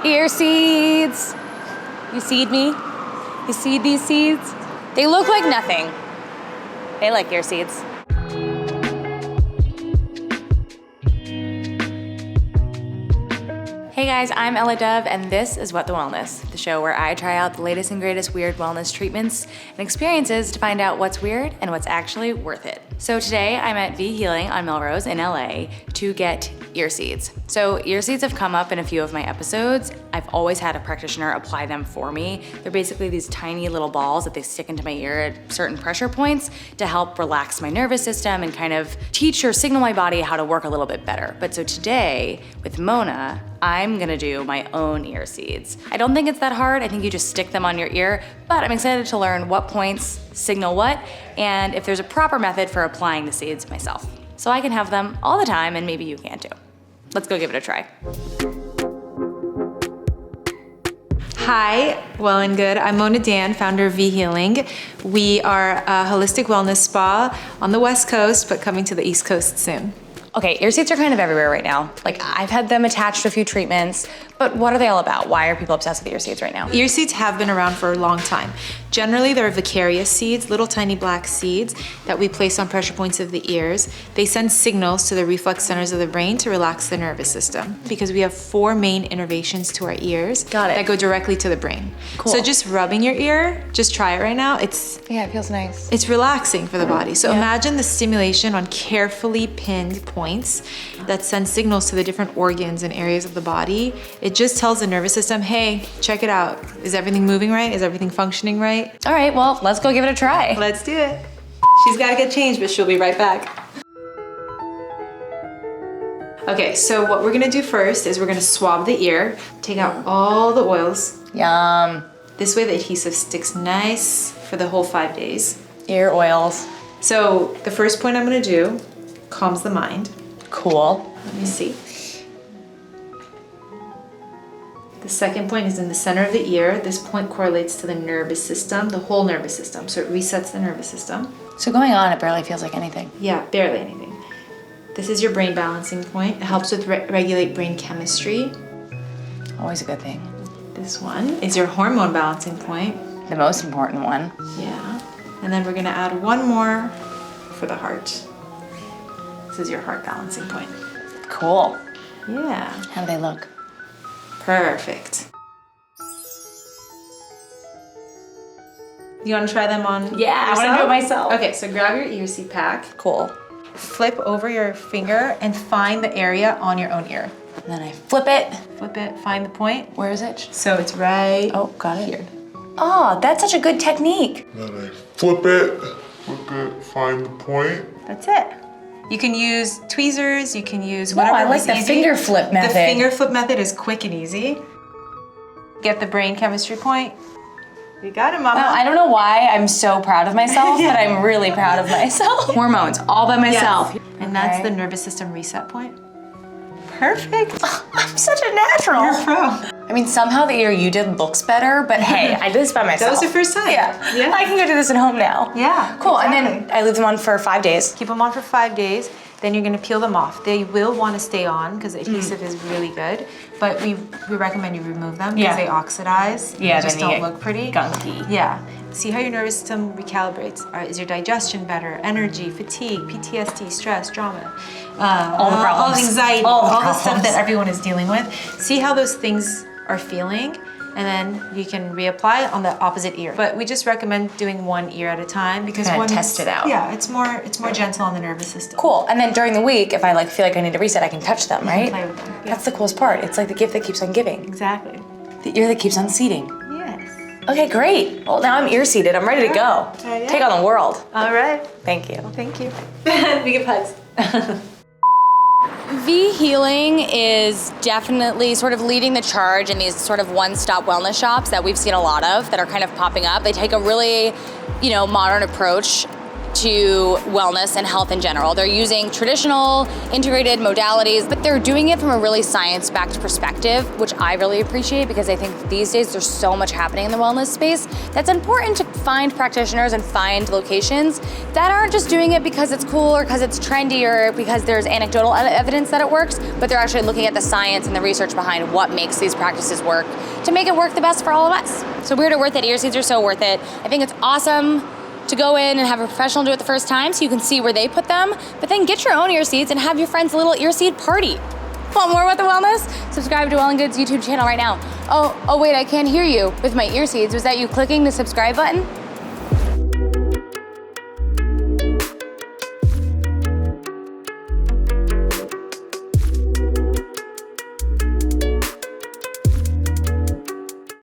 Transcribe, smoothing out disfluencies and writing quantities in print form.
Ear seeds. You seed me? You seed these seeds? They look like nothing. They like ear seeds. Hey guys, I'm Ella Dove, and this is What the Wellness, the show where I try out the latest and greatest weird wellness treatments and experiences to find out what's weird and what's actually worth it. So today I'm at Vie Healing on Melrose in LA to get ear seeds. So ear seeds have come up in a few of my episodes. I've always had a practitioner apply them for me. They're basically these tiny little balls that they stick into my ear at certain pressure points to help relax my nervous system and kind of teach or signal my body how to work a little bit better. But so today with Mona, I'm gonna do my own ear seeds. I don't think it's that hard. I think you just stick them on your ear, but I'm excited to learn what points signal what and if there's a proper method for applying the seeds myself. So I can have them all the time and maybe you can too. Let's go give it a try. Hi, Well+Good. I'm Mona Dan, founder of Vie Healing. We are a holistic wellness spa on the West Coast, but coming to the East Coast soon. Okay, ear seeds are kind of everywhere right now. Like I've had them attached to a few treatments, but what are they all about? Why are people obsessed with ear seeds right now? Ear seeds have been around for a long time. Generally, they're vicarious seeds, little tiny black seeds that we place on pressure points of the ears. They send signals to the reflex centers of the brain to relax the nervous system because we have 4 main innervations to our ears that go directly to the brain. Cool. So just rubbing your ear, just try it right now. Yeah, it feels nice. It's relaxing for the body. So imagine the stimulation on carefully pinned points that send signals to the different organs and areas of the body. It just tells the nervous system, hey, check it out. Is everything moving right? Is everything functioning right? All right, well, let's go give it a try. Let's do it. She's gotta get changed, but she'll be right back. Okay, so what we're gonna do first is we're gonna swab the ear, take out all the oils. Yum. This way the adhesive sticks nice for the whole 5 days. Ear oils. So the first point I'm gonna do calms the mind. Cool. Let me see. The second point is in the center of the ear. This point correlates to the nervous system, the whole nervous system. So it resets the nervous system. So going on, it barely feels like anything. Yeah, barely anything. This is your brain balancing point. It helps with regulate brain chemistry. Always a good thing. This one is your hormone balancing point. The most important one. Yeah. And then we're gonna add one more for the heart. This is your heart balancing point. Cool. Yeah. How do they look? Perfect. You want to try them on Yeah, I want to do it myself. Okay, so grab your ear seed pack. Cool. Flip over your finger and find the area on your own ear. And then I flip it. Flip it, find the point. Where is it? So it's right got it. here. Oh, that's such a good technique. Then I flip it, find the point. That's it. You can use tweezers, you can use No, whatever. I like is the easy. finger flip method. The finger flip method is quick and easy. Get the brain chemistry point. You got it, mama. Wow, I don't know why I'm so proud of myself, but I'm really proud of myself. Hormones, all by myself. Yes. And that's the nervous system reset point. Perfect. I'm such a natural. You're a pro. I mean, somehow the ear you did looks better, but hey, I did this by myself. That was your first time. Yeah. I can go do this at home now. Yeah. Cool, exactly. and then I leave them on for 5 days. Keep them on for 5 days. Then you're gonna peel them off. They will want to stay on because the adhesive is really good, but we recommend you remove them because they oxidize. Yeah, they just then don't look pretty. Gunky. Yeah. See how your nervous system recalibrates. Is your digestion better? Energy, fatigue, PTSD, stress, trauma, all the problems, all anxiety, all the the stuff that everyone is dealing with. See how those things are feeling, and then you can reapply on the opposite ear. But we just recommend doing one ear at a time because Kinda one test it out. Yeah, it's more gentle on the nervous system. Cool, and then during the week, if I feel like I need to reset, I can touch them, right? Play with them. Yeah. That's the coolest part. It's like the gift that keeps on giving. Exactly. The ear that keeps on seeding. Yes. Okay, great. Well, now I'm ear seated. I'm ready to go. Yeah. Take on the world. All right. Thank you. Thank you. We give hugs. Vie Healing is definitely sort of leading the charge in these sort of one-stop wellness shops that we've seen a lot of that are kind of popping up. They take a really, modern approach to wellness and health in general. They're using traditional integrated modalities, but they're doing it from a really science-backed perspective, which I really appreciate because I think these days there's so much happening in the wellness space that's important to find practitioners and find locations that aren't just doing it because it's cool or because it's trendy or because there's anecdotal evidence that it works, but they're actually looking at the science and the research behind what makes these practices work to make it work the best for all of us. So Weird or Worth It, ear seeds are so worth it. I think it's awesome to go in and have a professional do it the first time so you can see where they put them, but then get your own ear seeds and have your friends a little ear seed party. Want more about the wellness? Subscribe to Well+Good's YouTube channel right now. Oh wait, I can't hear you with my ear seeds. Was that you clicking the subscribe button?